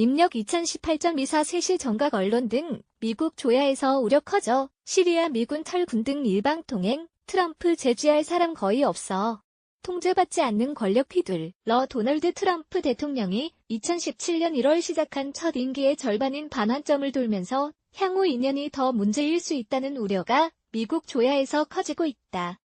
입력 2018.24 3시 정각 언론 등 미국 조야에서 우려 커져 시리아 미군 철군 등 일방 통행, 트럼프 제지할 사람 거의 없어. 통제받지 않는 권력 피둘. 도널드 트럼프 대통령이 2017년 1월 시작한 첫 임기의 절반인 반환점을 돌면서 향후 2년이 더 문제일 수 있다는 우려가 미국 조야에서 커지고 있다.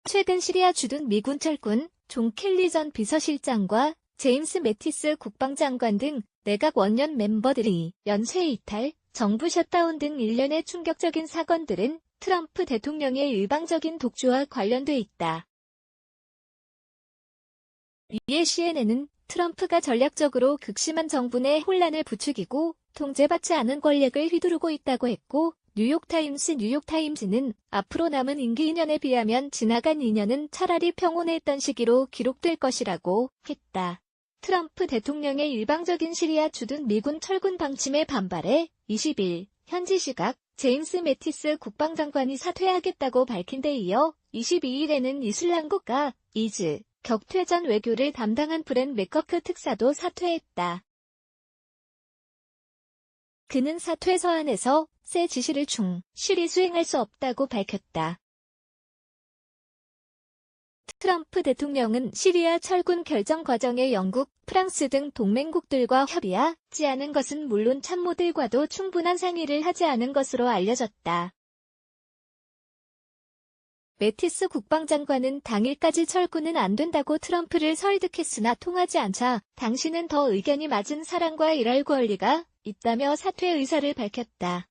최근 시리아 주둔 미군 철군 존 켈리 전 비서실장과 제임스 매티스 국방장관 등 내각 원년 멤버들이 연쇄 이탈, 정부 셧다운 등 일련의 충격적인 사건들은 트럼프 대통령의 일방적인 독주와 관련돼 있다. 이에 CNN은 트럼프가 전략적으로 극심한 정부 내 혼란을 부추기고 통제받지 않은 권력을 휘두르고 있다고 했고, 뉴욕타임스는 앞으로 남은 임기 2년에 비하면 지나간 2년은 차라리 평온했던 시기로 기록될 것이라고 했다. 트럼프 대통령의 일방적인 시리아 주둔 미군 철군 방침에 반발해 20일 현지 시각 제임스 매티스 국방장관이 사퇴하겠다고 밝힌 데 이어 22일에는 이슬람 국가 이즈 격퇴전 외교를 담당한 브렌 맥커크 특사도 사퇴했다. 그는 사퇴 서한에서 새 지시를 충실히 수행할 수 없다고 밝혔다. 트럼프 대통령은 시리아 철군 결정 과정에 영국, 프랑스 등 동맹국들과 협의하지 않은 것은 물론 참모들과도 충분한 상의를 하지 않은 것으로 알려졌다. 매티스 국방장관은 당일까지 철군은 안 된다고 트럼프를 설득했으나 통하지 않자 당신은 더 의견이 맞은 사람과 일할 권리가 있다며 사퇴 의사를 밝혔다.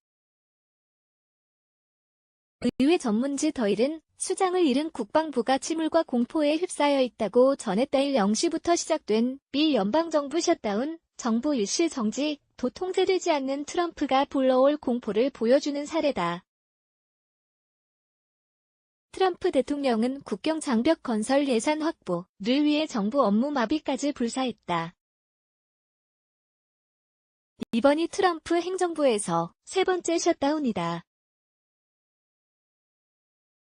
의회 전문지 더일은 수장을 잃은 국방부가 침울과 공포에 휩싸여 있다고 전했다. 0시부터 시작된 미 연방정부 셧다운, 정부 일시 정지, 도 통제되지 않는 트럼프가 불러올 공포를 보여주는 사례다. 트럼프 대통령은 국경 장벽 건설 예산 확보를 위해 정부 업무 마비까지 불사했다. 이번이 트럼프 행정부에서 세 번째 셧다운이다.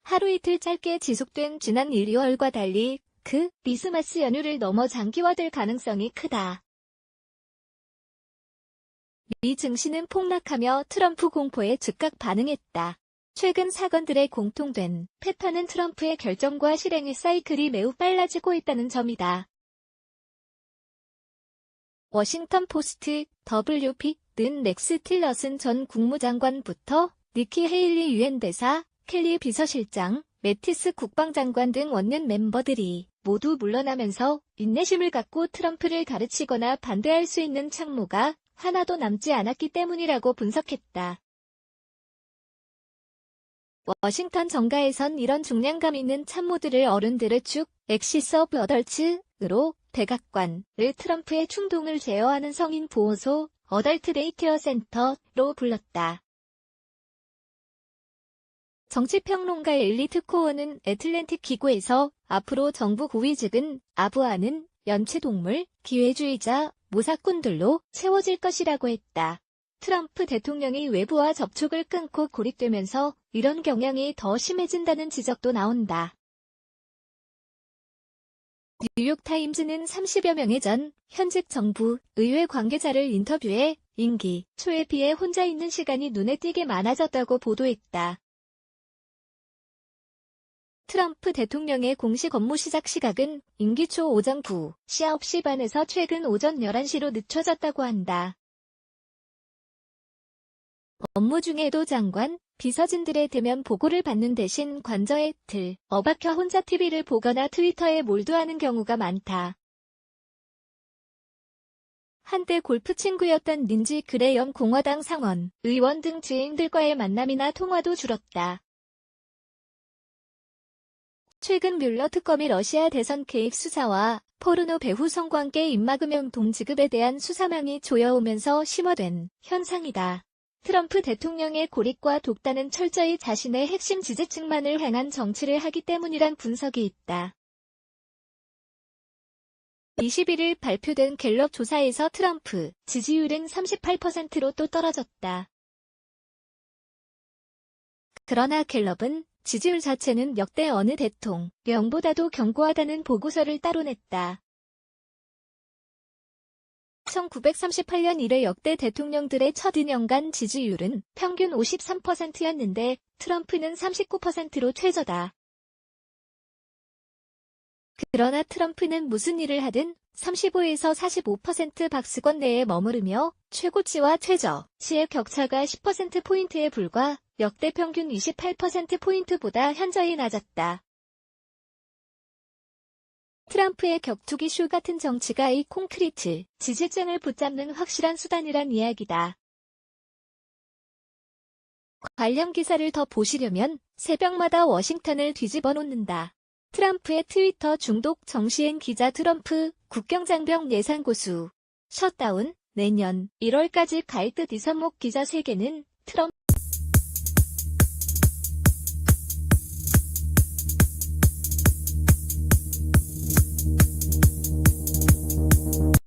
하루 이틀 짧게 지속된 지난 1, 2월과 달리 크리스마스 연휴를 넘어 장기화될 가능성이 크다. 미 증시는 폭락하며 트럼프 공포에 즉각 반응했다. 최근 사건들의 공통된 패턴은 트럼프의 결정과 실행의 사이클이 매우 빨라지고 있다는 점이다. 워싱턴 포스트, WP는 렉스 틸러슨 전 국무장관부터 니키 헤일리 유엔 대사, 켈리 비서실장, 매티스 국방장관 등 원년 멤버들이 모두 물러나면서 인내심을 갖고 트럼프를 가르치거나 반대할 수 있는 참모가 하나도 남지 않았기 때문이라고 분석했다. 워싱턴 정가에선 이런 중량감 있는 참모들을 어른들의 축, 엑시스 오브 어덜츠로 백악관을 트럼프의 충동을 제어하는 성인 보호소, 어덜트 데이케어 센터로 불렀다. 정치평론가 엘리트 코어는 애틀랜틱 기고에서 앞으로 정부 고위직은 아부하는 연체동물, 기회주의자, 모사꾼들로 채워질 것이라고 했다. 트럼프 대통령이 외부와 접촉을 끊고 고립되면서 이런 경향이 더 심해진다는 지적도 나온다. 뉴욕타임즈는 30여 명의 전 현직 정부, 의회 관계자를 인터뷰해 임기 초에 비해 혼자 있는 시간이 눈에 띄게 많아졌다고 보도했다. 트럼프 대통령의 공식 업무 시작 시각은 임기 초 오전 9시 9시 반에서 최근 오전 11시로 늦춰졌다고 한다. 업무 중에도 장관, 비서진들의 대면 보고를 받는 대신 관저에 틀어박혀 혼자 TV를 보거나 트위터에 몰두하는 경우가 많다. 한때 골프 친구였던 린지 그레엄 공화당 상원 의원 등 지인들과의 만남이나 통화도 줄었다. 최근 뮬러 특검이 러시아 대선 개입 수사와 포르노 배우 성관계 입막음용 동지급에 대한 수사망이 조여오면서 심화된 현상이다. 트럼프 대통령의 고립과 독단은 철저히 자신의 핵심 지지층만을 향한 정치를 하기 때문이란 분석이 있다. 21일 발표된 갤럽 조사에서 트럼프 지지율은 38%로 또 떨어졌다. 그러나 갤럽은 지지율 자체는 역대 어느 대통령보다도 견고하다는 보고서를 따로 냈다. 1938년 이래 역대 대통령들의 첫 2년간 지지율은 평균 53%였는데 트럼프는 39%로 최저다. 그러나 트럼프는 무슨 일을 하든 35에서 45% 박스권 내에 머무르며 최고치와 최저치의 격차가 10%포인트에 불과 역대 평균 28%포인트보다 현저히 낮았다. 트럼프의 격투기 슈 같은 정치가 이 콘크리트 지지층을 붙잡는 확실한 수단이란 이야기다. 관련 기사를 더 보시려면 새벽마다 워싱턴을 뒤집어 놓는다. 트럼프의 트위터 중독 정시행 기자 트럼프 국경장벽 예산 고수 셧다운 내년 1월까지 갈 듯 이 선목 기자 세계는 트럼프